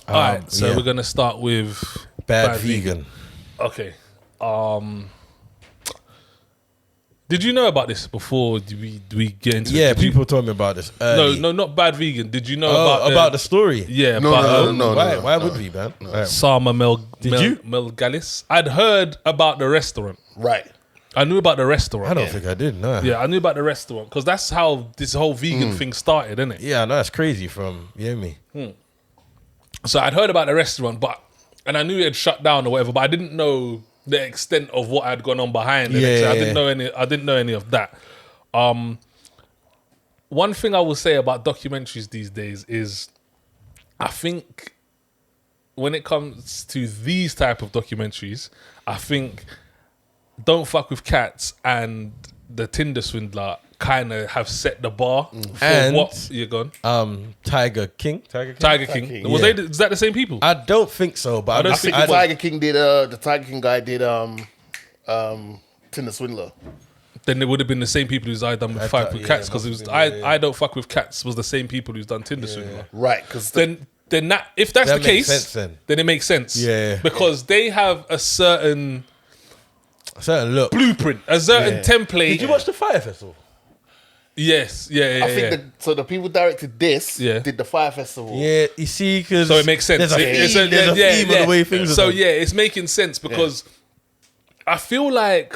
All right, so we're gonna start with Bad vegan. Okay. Did you know about this before? Do we get into? Yeah, people told me about this. No, not bad vegan. Did you know about the story? Yeah, No. Why would we, man? Right. Sarma you? Melngailis. I'd heard about the restaurant. Right. I knew about the restaurant. I don't think I did. No. Yeah, I knew about the restaurant because that's how this whole vegan thing started, isn't it? Yeah, no, that's crazy. From me. So I'd heard about the restaurant, and I knew it had shut down or whatever, but I didn't know the extent of what had gone on behind it. Yeah, I didn't know any of that. One thing I will say about documentaries these days is, I think when it comes to these type of documentaries, I think Don't Fuck With Cats and The Tinder Swindler kind of have set the bar for And, what you're gone. Tiger King. Tiger King. King, Was is that the same people? I don't think so, but don't I think think the Tiger King did. The Tiger King guy did. Tinder Swindler. Then it would have been the same people who's I done with Fight with Cats, because it was I Don't Fuck With Cats was the same people who's done Tinder Swindler. Right. Because Then that, if that's That the makes case, sense then it makes sense. Yeah. Because they have a certain look. blueprint, a certain template. Did you watch the Fire Festival? Yes. Yeah. I think the people who directed this did the Fire Festival. Yeah, you see, because So it makes sense. There's a theme of the way things are So done. yeah, it's making sense because I feel like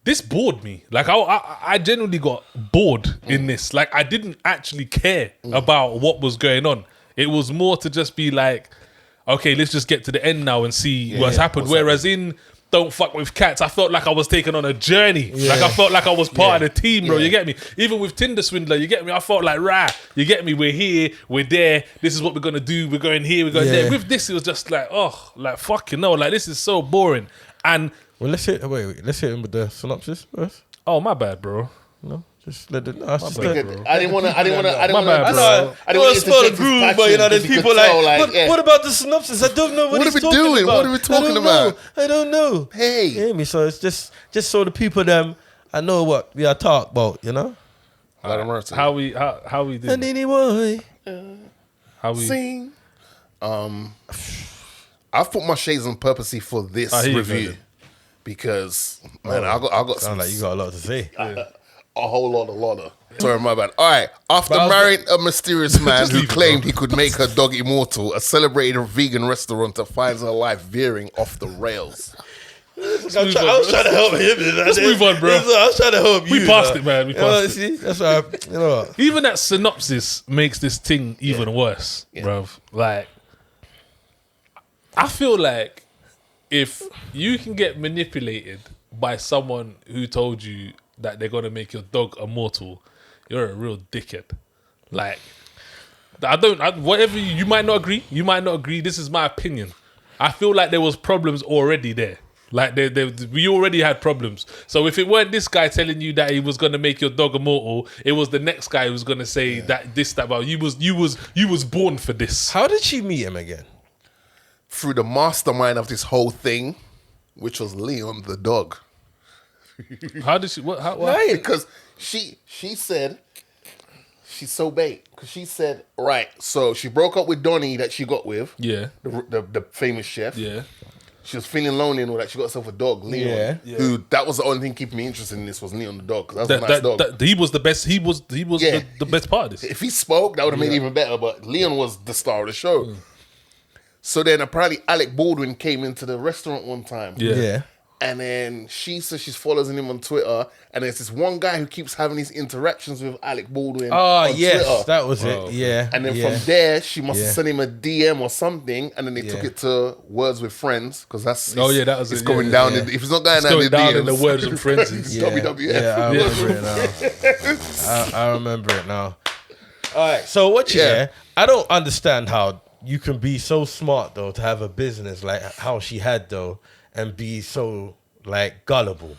this bored me. Like I genuinely got bored in this. Like I didn't actually care about what was going on. It was more to just be like, okay, let's just get to the end now and see what's happened. Whereas in Don't Fuck With Cats, I felt like I was taking on a journey. Like I felt like I was part of the team, bro. You get me? Even with Tinder Swindler, you get me? I felt like, you get me? We're here, we're there. This is what we're gonna do. We're going here, we're going there. With this, it was just like, fucking no. Like this is so boring. And let's hit him with the synopsis first. oh, my bad, bro. No, just let it. No, it's just bad, the- bro. I didn't want to. My bad, bro. I didn't I want to spoil the groove, but there's people like, what about the synopsis? I don't know what he's are we talking doing? about. What are we talking about? I don't know. Hey. You hear me? So it's just so the people I know what we are talk about, you know. How we did? And anyway, How we? Sing. I've put my shades on purposely for this I hear you, review brother. because man, I got sound like you got a lot to say. a whole lot of. Sorry, my bad. All right. After marrying a mysterious man who claimed he could make her dog immortal, a celebrated vegan restaurateur finds her life veering off the rails. I was trying to help him. Let's move on, bro. I was trying to help you. We passed it, man. We passed it. See, that's why. You know what? Even that synopsis makes this thing even worse, bruv. Like, I feel like if you can get manipulated by someone who told you that they're gonna make your dog immortal, you're a real dickhead. Like, whatever you might not agree. You might not agree. This is my opinion. I feel like there was problems already there. Like we already had problems. So if it weren't this guy telling you that he was gonna make your dog immortal, it was the next guy who was gonna say that about you was born for this. How did she meet him again? Through the mastermind of this whole thing, which was Leon the dog. How did she? What? How? Right, because she said she's so bait. Because she said, right, so she broke up with Donnie that she got with. Yeah. The famous chef. Yeah. She was feeling lonely and all that. She got herself a dog, Leon. Yeah. Who that was the only thing keeping me interested in this was Leon the dog. Because that was a nice dog. He was the best. He was Yeah. the best part of this. If he spoke, that would have made it even better. But Leon was the star of the show. So then apparently Alec Baldwin came into the restaurant one time. Yeah. And then she says she's following him on Twitter. And there's this one guy who keeps having these interactions with Alec Baldwin on Twitter. That was it. Yeah. And then from there, she must have sent him a DM or something. And then they took it to Words with Friends. Because that's... that was it's it. going down. If it's not going It's down, going in the down DMs, in the Words with Friends. it's Yeah. WWF. Yeah, I remember it now. I remember it now. All right. So what you hear? I don't understand how you can be so smart though to have a business like how she had though, and be so like gullible.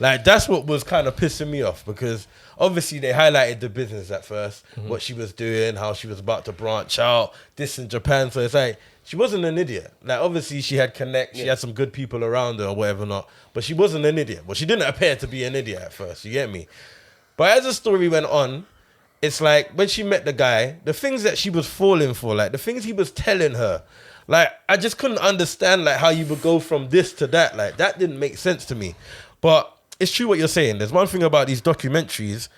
Like that's what was kind of pissing me off, because obviously they highlighted the business at first, what she was doing, how she was about to branch out, this in Japan. So it's like she wasn't an idiot. Like obviously she had she had some good people around her or whatever not, but she wasn't an idiot. Well, she didn't appear to be an idiot at first. You get me? But as the story went on, it's like when she met the guy, the things that she was falling for, like the things he was telling her, like I just couldn't understand like how you would go from this to that. Like that didn't make sense to me. But it's true what you're saying. There's one thing about these documentaries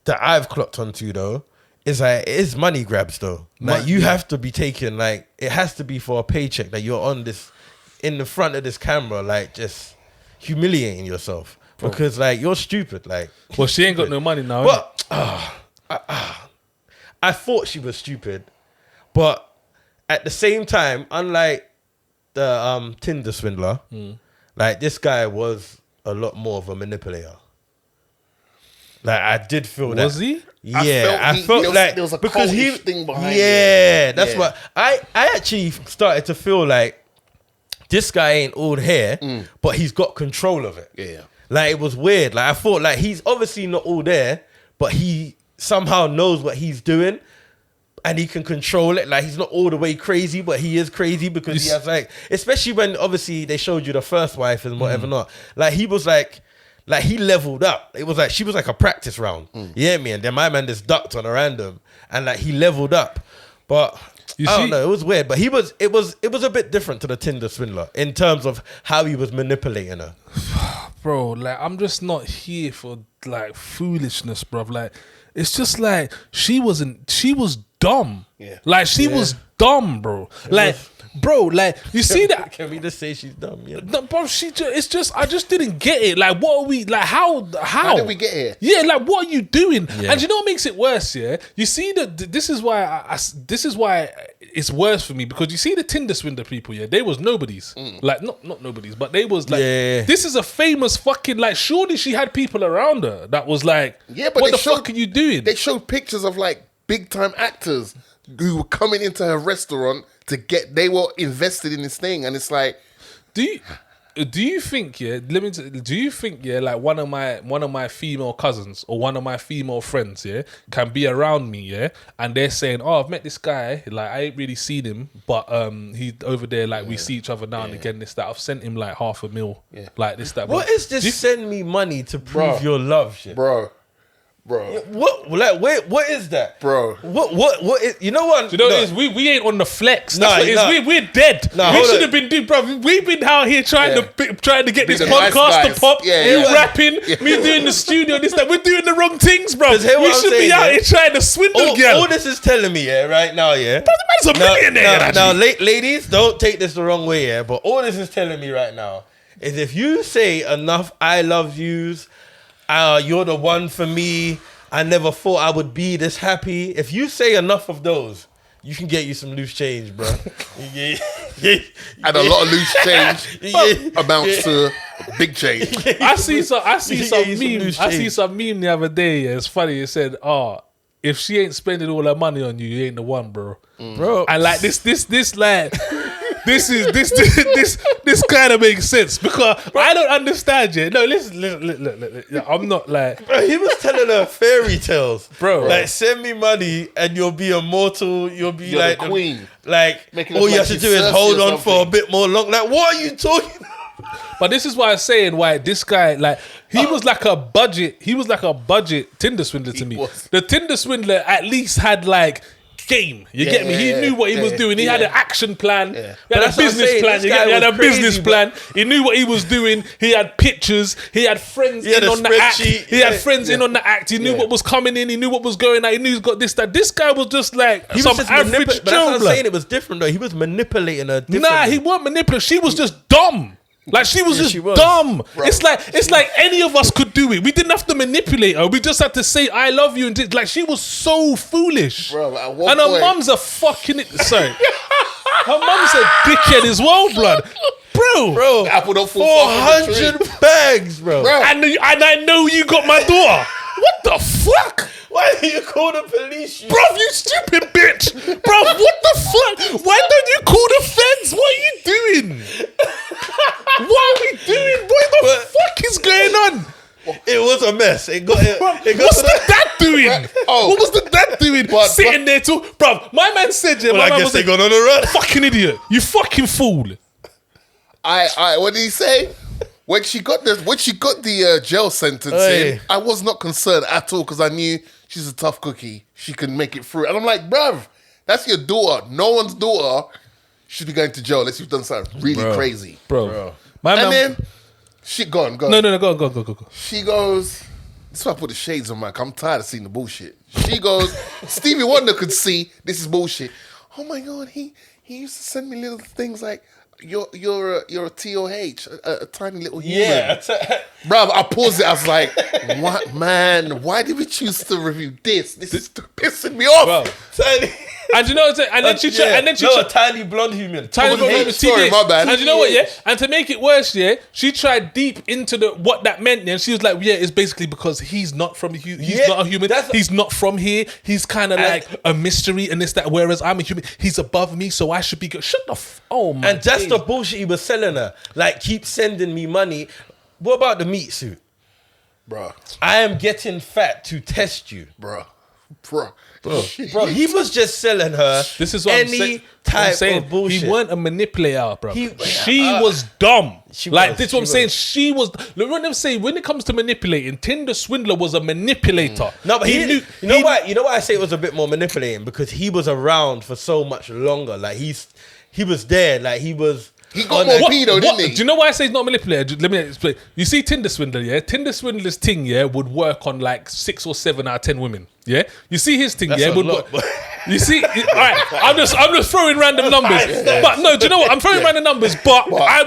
that I've clocked onto though, is like it is money grabs though. Like you have to be taken, like it has to be for a paycheck that you're on this in the front of this camera, like just humiliating yourself. Because like you're stupid. Like well, she ain't got no money now. But I thought she was stupid, but at the same time, unlike the Tinder swindler, like this guy was a lot more of a manipulator. Like I did feel that. Was he? Yeah, I felt like there was a because he thing behind it. That's what I actually started to feel like this guy ain't all here, but he's got control of it. Yeah. Like it was weird. Like I thought like he's obviously not all there, but he somehow knows what he's doing and he can control it. Like he's not all the way crazy, but he is crazy because he has like, especially when obviously they showed you the first wife and whatever not. Like he was like he leveled up. It was like she was like a practice round. Yeah, me. And then my man just ducked on a random and like he leveled up. But I don't know, it was weird. But it was a bit different to the Tinder swindler in terms of how he was manipulating her. Bro, like I'm just not here for like foolishness, bruv. Like it's just like she was dumb. Yeah. Like she was dumb, bro. Like bro, like you see that? Can we just say she's dumb? Yeah. No, bro, I just didn't get it. Like what are we like? How did we get here? Yeah, like what are you doing? Yeah. And you know what makes it worse? Yeah, you see that this is why this is why it's worse for me, because you see the Tinder swindler people. Yeah, they was nobodies. Like not nobodies, but they was like this is a famous fucking like. Surely she had people around her that was like, but what the fuck are you doing? They showed pictures of like big time actors who were coming into her restaurant to get. They were invested in this thing, and it's like, do you think do you think like one of my female cousins or one of my female friends can be around me and they're saying, oh, I've met this guy, like I ain't really seen him, but he's over there, like we see each other now and again, this that, I've sent him like $500,000, like this that. What is this send me money to prove your love shit? bro? What like what is that, bro? What is, you know what? You know what it is? We ain't on the flex. That's Nah, what it is. nah. We're dead. Nah, we hold should on. have been doing, bro. We've been out here trying to get this the nice podcast to guys. pop. Yeah, you yeah. rapping, me doing the studio, this that. We're doing the wrong things, bro. hear what We I'm should be saying, out yeah? here trying to swindle girl. All this is telling me, right now, Bro, the man's a millionaire. Now, ladies, don't take this the wrong way, but all this is telling me right now is if you say enough I love yous, you're the one for me, I never thought I would be this happy. If you say enough of those, you can get you some loose change, bro. And a lot of loose change amounts to big change. I see some meme the other day. It's funny. It said, "Oh, if she ain't spending all her money on you, you ain't the one, bro." Bro, And like this like. This kind of makes sense because I don't understand you. No, listen, look, I'm not like. Bro, he was telling her fairy tales, Bro. Like, send me money and you'll be immortal. You'll be You're like the queen. Like Making all it you like have to she's do is Cersei hold or on for a something. bit more long. Like, what are you talking about? But this is why I'm saying why this guy, like, he was like a budget Tinder swindler to me. was. The Tinder swindler at least had like game. You get me? He knew what he was doing. He had an action plan. He had But a that's what I'm business saying. plan. This You guy get me? He had was a business crazy, plan. He knew what he was doing. He had pictures. He had friends had in a on the act. spreadsheet. He had friends in on the act. He knew what was coming in. He knew what was going out. He knew he's got this, that. This guy was just like He some was just average but that's what Joe. I'm blood. saying. It was different though. He was manipulating her. Nah, he wasn't manipulative. She was just dumb. Like she was just she was. dumb. It's like any of us could do it. We didn't have to manipulate her. We just had to say I love you and like she was so foolish. Bro, at one and her point- mum's a fucking sorry. Her mum's a dickhead as well, blood. Bro. Apple don't fall far from the tree. 400 bags, bro. And I know you got my daughter. What the fuck? Why did you call the police? Bruv, you stupid bitch. Bruv, what the fuck? Why don't you call the feds? What are you doing? What are we doing? What the fuck is going on? It was a mess. It got What's the dad doing? Oh. What was the dad doing? Sitting there too. Bruv, my man said, Well, I guess they got on the run. fucking idiot. You fucking fool. What did he say? When she got the jail sentence Hey. in, I was not concerned at all because I knew she's a tough cookie. She can make it through. And I'm like, bruv, that's your daughter. No one's daughter should be going to jail unless you've done something really crazy. Bro. Then, she go on. No, go. She goes, this is why I put the shades on, Mike. I'm tired of seeing the bullshit. She goes, Stevie Wonder could see this is bullshit. Oh my God, he used to send me little things like, you're a TOH, a tiny little human. Yeah. Bruv, I paused it. I was like, what, man? Why did we choose to review this? This is pissing me off. Bro. And you know, and then she a tiny blonde human. Tiny blonde human. Sorry, my bad. And you know what? Yeah, and to make it worse, yeah, she tried deep into what that meant. And she was like, yeah, it's basically because he's not from he's not a human. He's not from here. He's kind of like a mystery and this that. Whereas I'm a human, he's above me, so I should be good. Shut the oh my. And that's the bullshit he was selling her. Like, keep sending me money. What about the meat suit? Bro, I am getting fat to test you. Bro, he was just selling her. This is what any type of bullshit. He weren't a manipulator, bro. She was dumb. This is what I'm saying. She was. Look, when I'm saying, when it comes to manipulating, Tinder swindler was a manipulator. No, but he knew. You know why? You know why I say it was a bit more manipulating? Because he was around for so much longer. Like he was there. Like he was. He got more pedo, didn't he? Do you know why I say he's not manipulated? Let me explain. You see Tinder swindler, yeah? Tinder swindler's thing, yeah, would work on like 6 or 7 out of 10 women. Yeah? You see his thing, yeah? Would work. You see, all right, I'm just throwing random numbers. But no, do you know what? I'm throwing random numbers, but I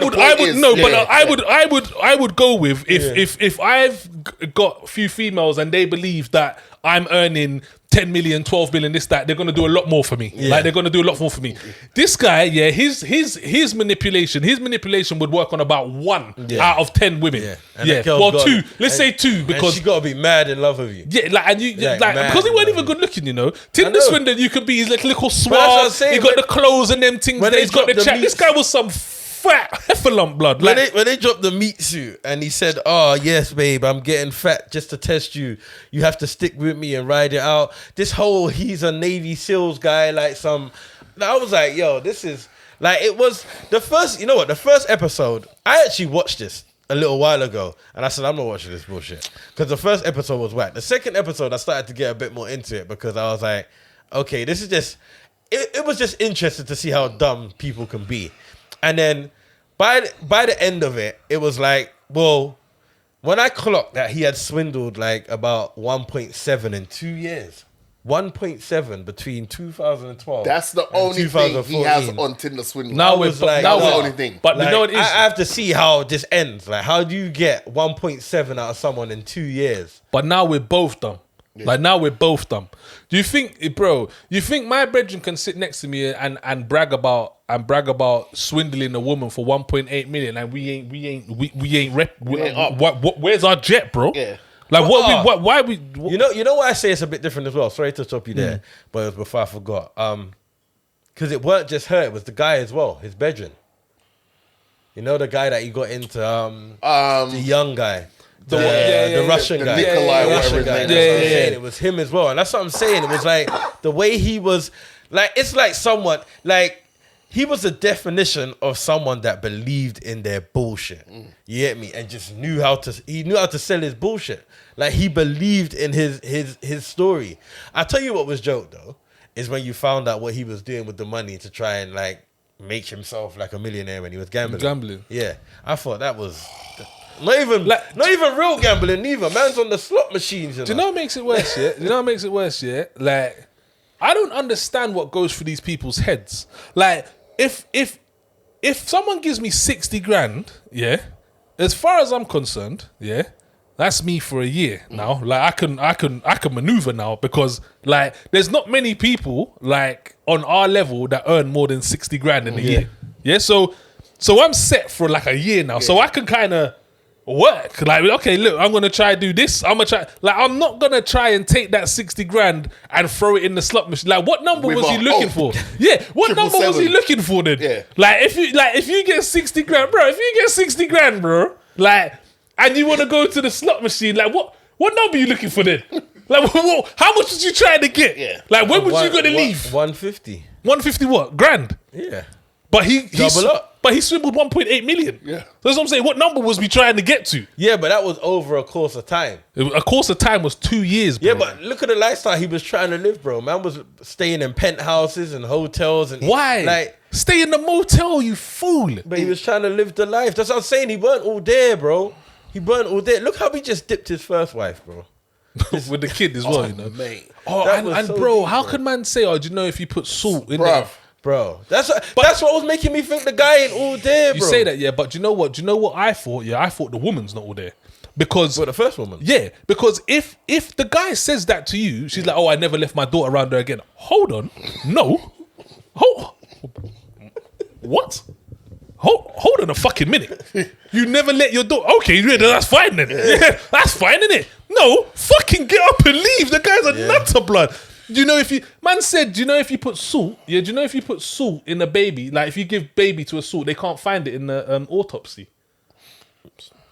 would go with if I've got a few females and they believe that I'm earning 10 million, 12 million, this, that, they're going to do a lot more for me. Yeah. Like, they're going to do a lot more for me. This guy, yeah, his manipulation would work on about 1 out of 10 women. Yeah. Well, 2. Let's say 2 because she got to be mad in love with you. Yeah, like, and you because he weren't even good looking, you know. Tinder swindler, you could be his little suave. He got the clothes and them things. He's got the chat. This guy was some fat heffalump blood. Like, when they dropped the meat suit and he said, "Oh yes, babe, I'm getting fat just to test you. You have to stick with me and ride it out." This whole he's a Navy SEALs guy, like some. I was like, yo, this is like it was the first. You know what? The first episode, I actually watched this a little while ago, and I said, I'm not watching this bullshit because the first episode was whack. The second episode, I started to get a bit more into it because I was like, okay, this is just. It was just interesting to see how dumb people can be. And then by the end of it, it was like, well, when I clocked that he had swindled like about 1.7 in 2 years. 1.7 between 2012. That's the only thing he has on Tinder swindling. Now it's like, that's the only thing. But like, you know what it is? I have to see how this ends. Like, how do you get 1.7 out of someone in 2 years? But now we're both dumb. Yeah. Like, now we're both dumb. Do you think, bro? You think my brethren can sit next to me and brag about swindling a woman for 1.8 million, and we ain't where's our jet, bro? Yeah. Like, why we? You know why I say it's a bit different as well. Sorry to stop you there, but it was before I forgot. Because it weren't just her; it was the guy as well, his brethren. You know, the guy that he got into, the young guy. The Russian guy. Nikolai, whatever his name is. It was him as well. And that's what I'm saying. It was like the way he was, like, it's like someone, like, he was a definition of someone that believed in their bullshit. You get me? And just knew how to sell his bullshit. Like, he believed in his story. I tell you what was joke though, is when you found out what he was doing with the money to try and like make himself like a millionaire when he was gambling. Yeah. I thought that was not even real gambling neither. Man's on the slot machines. Do you know what makes it worse, yeah? Like, I don't understand what goes through these people's heads. Like, if someone gives me 60 grand, yeah, as far as I'm concerned, yeah, that's me for a year now. Like, I can maneuver now because, like, there's not many people like on our level that earn more than 60 grand in a year. Yeah, so I'm set for like a year now. So I can kind of work. Like, okay, look, I'm gonna try to do this. I'm not gonna try and take that 60 grand and throw it in the slot machine. Like, what number was he looking for? Yeah, what number was he looking for then? Yeah. Like, if you get 60 grand, bro, like, and you want to go to the slot machine, like, what number are you looking for then? Like, how much was you trying to get? Yeah. Like, when was you gonna leave? 150. 150 what? Grand? Yeah. But he double up. But he swindled 1.8 million. Yeah. That's what I'm saying. What number was we trying to get to? Yeah, but that was over a course of time. A course of time was 2 years, bro. Yeah, but look at the lifestyle he was trying to live, bro. Man was staying in penthouses and hotels and Why? Like, stay in the motel, you fool. but he was trying to live the life. That's what I'm saying. He weren't all there, bro. He weren't all there. Look how he just dipped his first wife, bro. With the kid as well, you know. Mate. Oh, That and, was and so bro, deep, how bro. can man say, oh, do you know if you put salt in Bruv. there? Bro, that's what was making me think the guy ain't all there, You bro. say that, yeah, but do you know what? Do you know what I thought? Yeah, I thought the woman's not all there. Because What, the first woman? yeah, because if the guy says that to you, she's like, oh, I never left my daughter around her again. Hold on. No. What? Hold on a fucking minute. You never let your daughter... Okay, yeah, that's fine then. Yeah, that's fine, innit? No, fucking get up and leave. The guy's a nutter, blood. Do you know if you... Man said, do you know if you put salt... Yeah, do you know if you put salt in a baby, like if you give baby to a salt, they can't find it in the autopsy.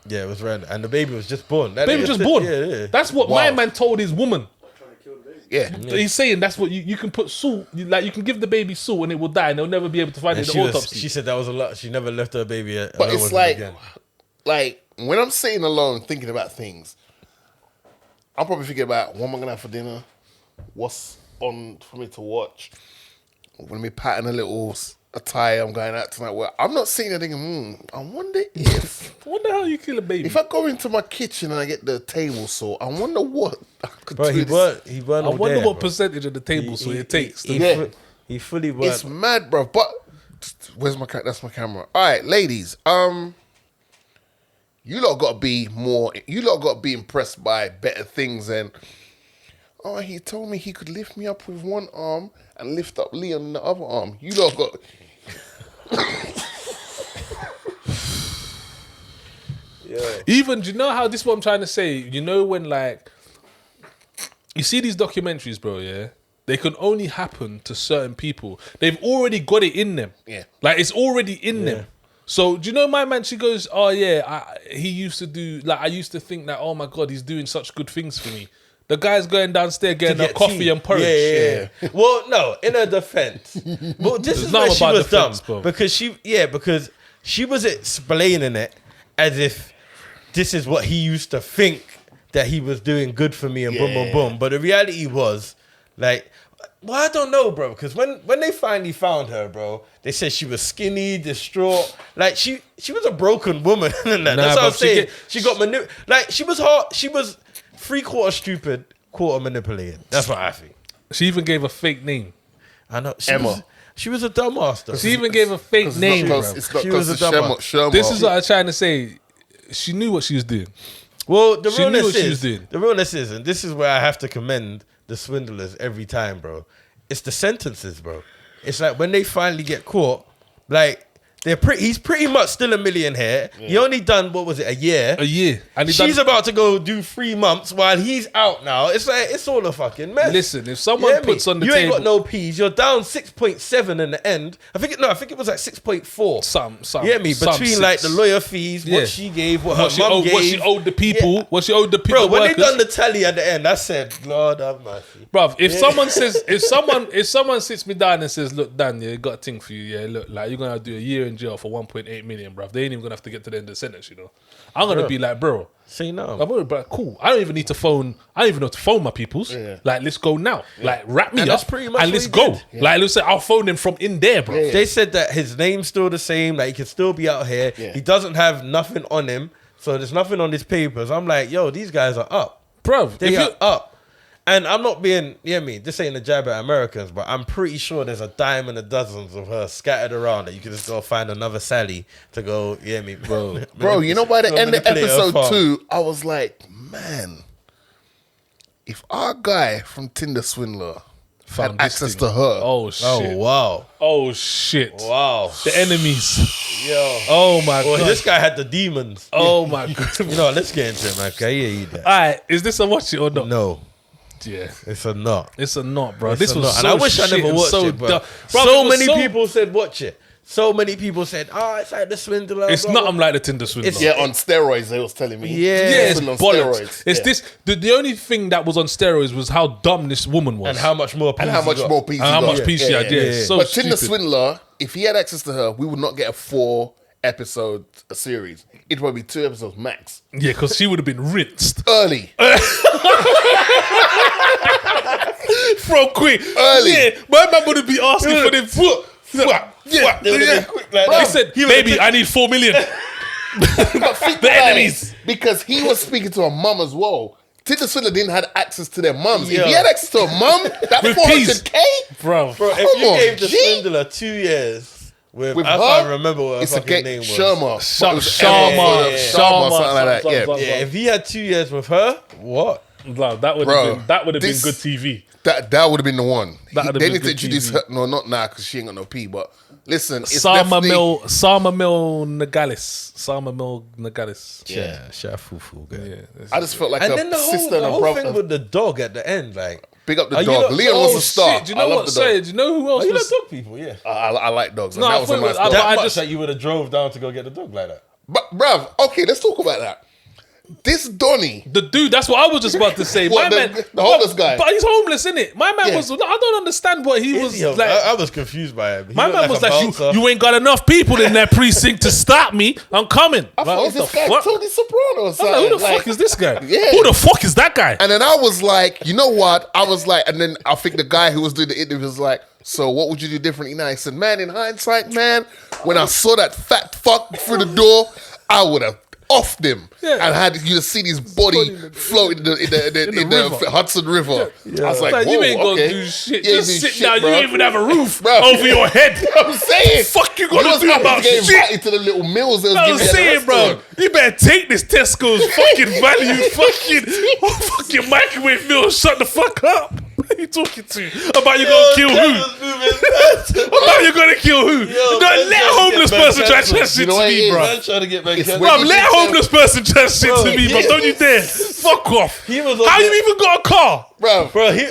Yeah, it was random. And the baby was just born. That Baby nigga just said- born. Yeah. That's what my man told his woman. Yeah. He's saying that's what you can put salt, like you can give the baby salt and it will die and they'll never be able to find And it in the she autopsy. said that was a lot. She never left her baby alone But with it's him like, again. when I'm sitting alone thinking about things, I'm probably thinking about what am I gonna have for dinner, what's on for me to watch. When me patting a little attire, I'm going out tonight. Well, I'm not sitting there thinking, I wonder if What the hell you kill a baby? if I go into my kitchen and I get the table saw, I wonder what I could Bro, do. he weren't I all wonder there, what bro. percentage of the table so it takes. He, Yeah. he fully It's weren't. mad, bro. But where's my that's my camera. All right, ladies. You lot got to be more. You lot got to be impressed by better things than. Oh, he told me he could lift me up with one arm and lift up Leon on the other arm. You lot got. Even, do you know how this is what I'm trying to say? You know when like you see these documentaries, bro, yeah? They can only happen to certain people. They've already got it in them. Yeah. Like it's already in them. So do you know my man? She goes, oh yeah, he used to do like I used to think that, oh my god, he's doing such good things for me. The guy's going downstairs getting a get coffee tea. and porridge. Yeah. Well, no, in her defense. Well, this is where nothing she about was defense, dumb. bro. Because she was explaining it as if this is what he used to think that he was doing good for me and boom, boom, boom. But the reality was, like, well, I don't know, bro. Because when they finally found her, bro, they said she was skinny, distraught. Like, she was a broken woman. And that. Nah, That's what I'm but saying. She got like, she was hard. She was 3/4 stupid, 1/4 manipulated. That's what I think. She even gave a fake name. I know. Emma. She was a dumbass, though. She even gave a fake name, bro. It's not She was because a of dumber. Sherma. This is what I'm trying to say. She knew what she was doing. Well, the She knew realness what she was is, doing. the realness is, and this is where I have to commend the swindlers every time, bro. It's the sentences, bro. It's like when they finally get caught, like he's pretty much still a millionaire. He only done, what was it, a year? A year. And he She's done, about to go do 3 months while he's out now. It's like, it's all a fucking mess. listen, if someone You hear me? puts on the you table... ain't got no P's. You're down 6.7 in the end. I think it was like 6.4. Some, You hear me? some Between like the six. lawyer fees, Yeah. what she gave, what What her mum gave. what she owed the people, Yeah. what she owed the people. Bro, when they workers. done the tally at the end, I said, Lord have mercy. Bruv, if someone says, if someone sits me down and says, look, Dan, yeah, got a thing for you, yeah, look, like you're gonna do a year in jail for 1.8 million, bruv. They ain't even gonna have to get to the end of the sentence, you know. I'm gonna be like, bro, Say no. I'm gonna be like, cool. I don't even need to phone. I don't even know how to phone my peoples. Like, let's go now. Like, wrap me And up that's pretty much and what let's he go. did. Like, let's say I'll phone him from in there, bro. They said that his name's still the same, like he can still be out here. Yeah. He doesn't have nothing on him, so there's nothing on his papers. I'm like, yo, these guys are up. Bruv, They if are you, up. And I'm not being, this ain't a jab at Americans, but I'm pretty sure there's a dime and a dozens of her scattered around that you can just go find another Sally to go, Bro, you know, by the Go end of manipulate her episode farm. 2, I was like, man, if our guy from Tinder Swindler Found had this access thing. to her, oh shit. Oh, wow. Oh shit. Wow. The enemies. Yo. Oh my Well, god. this guy had the demons. Oh my god. You know what, let's get into it, man. Okay, yeah, you that. Alright, is this a watch it or not? No, Yeah. it's a not. It's a not, bro. It's This a was not. so And I wish I shit never and watched so it, bro. dumb. So many people said watch it. So many people said, it's like the Swindler. It's blah, not. blah. I'm like the Tinder swindler. It's- yeah, on steroids, they was telling me. Yeah. Yeah, it's on bollocks. It's Yeah. this. The only thing that was on steroids was how dumb this woman was And how much more And how much more peace and he how got. much peace she had. Yeah, yeah. it's so But Tinder stupid. Swindler, if he had access to her, we would not get a 4-episode series. It'd probably be 2 episodes max. Yeah, because she would have been rinsed. Early. From quick. Early. Yeah, my man would be asking for them. Yeah. They would have been quick like He that. said, baby, I need 4 million. But think The about enemies. it, because he was speaking to a mum as well. Tilda Swindler didn't have access to their mums. If Yeah. he had access to a mum, that With 400K, Bro. Bro, if Come you on, gave the G. Swindler 2 years with with I her, can't remember what her it's a fucking name was. Sharma. Sharma, Sharma, Sharma, something like that. Yeah. something. Yeah, if he had 2 years with her, what? Bro, that would Bro, have been this- good TV. That would have been the one. That would've They been need to good introduce TV. her. No, not now because she ain't got no P. But listen, it's Sarma definitely. Melngailis. Yeah, Shafufu guy. Yeah. I just felt like And a then the sister and a whole brother. thing with the dog at the end, like, Big up the Are you dog. not- Leon was a star. Shit, do you know I love what? the Say, dog. do you know who else oh, you was? like dog people, yeah. I like dogs. And No, that I was a thought it nice was- dog. But That I much just- that you would have drove down to go get the dog like that. But bruv, okay, let's talk about that. This Donny, The dude, that's what I was just about to say. What, My the- man, the homeless guy? But he's homeless, isn't it? My man Yeah. was. I don't understand what he was Is he? like. I was confused by him. He My looked man was a like, bouncer. you ain't got enough people in that precinct to stop me. I'm coming. I Like, thought, what is this the guy fuck? Tony Soprano or I'm something? like, who the Like, fuck is this guy? Yeah. Who the fuck is that guy? And then I was like, you know what? I was like, and then I think the guy who was doing the interview was like, so what would you do differently now? He said, man, in hindsight, man, when I saw that fat fuck through the door, I would have offed him. Yeah. And had you just seen his body float in the river. Hudson River. I was like, Like, whoa, you ain't okay. gonna do shit. You ain't Just do sit shit, down. bro. You don't even have a roof Bro. over your head. I'm saying. Fuck you gonna was do happy about to get shit? invited to the little meals they was I giving was you at the saying, bro, restaurant. you better take this Tesco's fucking value fucking microwave meal. Shut the fuck up. What are you talking to? About you gonna kill who? About you gonna kill who? Don't let a homeless person try to chat shit You know to what me, it bro. I'm trying to get back It's in. when- Bro, let a homeless person chat shit to me, bro. yeah. Don't you dare. Fuck off. He was on How the- you even got a car? Bro, Bro, he,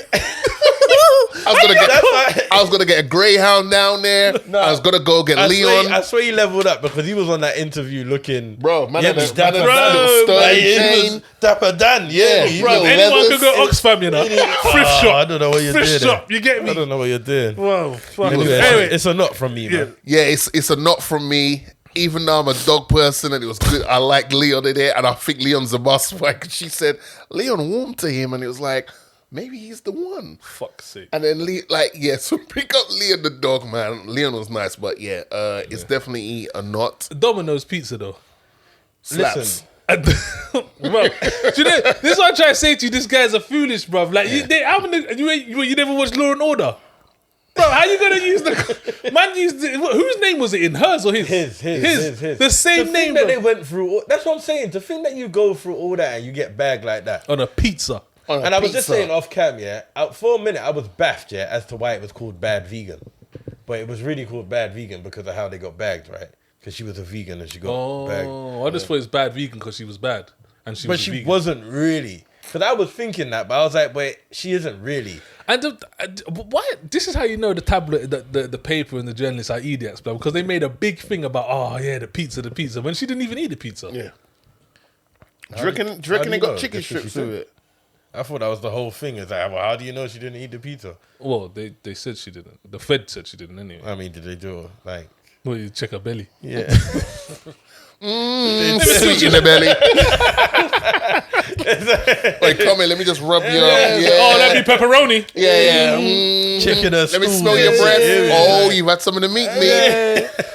I was gonna get a Greyhound down there. I was gonna go get Leon. I swear he leveled up because he was on that interview looking. Bro, man, yeah, had a- he's Dapper man had a Dan. little Sterling Like, he chain. was Dapper Dan, yeah. Yeah, he bro, was- Anyone leathers. could go Oxfam, you know. Thrift I shop. don't know what you're Thrift doing. shop. You get I me? don't know what you're doing. Wow. Fuck. Anyway, Anyway, it's a not from me, man. Yeah, it's a not from me. Even though I'm a dog person and it was good, I like Leon in there, and I think Leon's a boss. Like she said, Leon warmed to him, and it was like maybe he's the one. fuck's sake. And then so pick up Leon the dog, man. Leon was nice, but it's definitely a not. Domino's pizza though. Slaps. Listen. Bro, do you know, this is what I'm trying to say to you. This guy's a foolish, bro. Like you never watched Law and Order, bro. How you gonna use the man? Used whose name was it in hers or his? His. The same To name think that they bro. went through. That's what I'm saying. To think that you go through all that and you get bagged like that. on a pizza. On a And I was just pizza. saying off cam, yeah. For a minute, I was baffed, yeah, as to why it was called Bad Vegan, but it was really called Bad Vegan because of how they got bagged, right? Because she was a vegan and she got bagged. Oh, I just thought it was bad vegan because she was bad and she But was she vegan. wasn't really. Because I was thinking that, but I was like, but she isn't really. And why? This is how you know the tablet, the paper, and the journalists are idiots, bro. Because they made a big thing about, oh yeah, the pizza, when she didn't even eat the pizza. Yeah. Do you reckon how do they you got know? chicken Just 'cause strips she with said- it? I thought that was the whole thing. It's like, well, how do you know she didn't eat the pizza? Well, they said she didn't. The Fed said she didn't anyway. I mean, did they do it? Like, Well, you check her belly. yeah. Sweet in the belly. Wait, come here. Let me just rub you up. Yeah. Oh, let me pepperoni. Yeah. Chicken or Let me stool, smell your yeah. breath. Yeah. Oh, you've had some of the meat, me.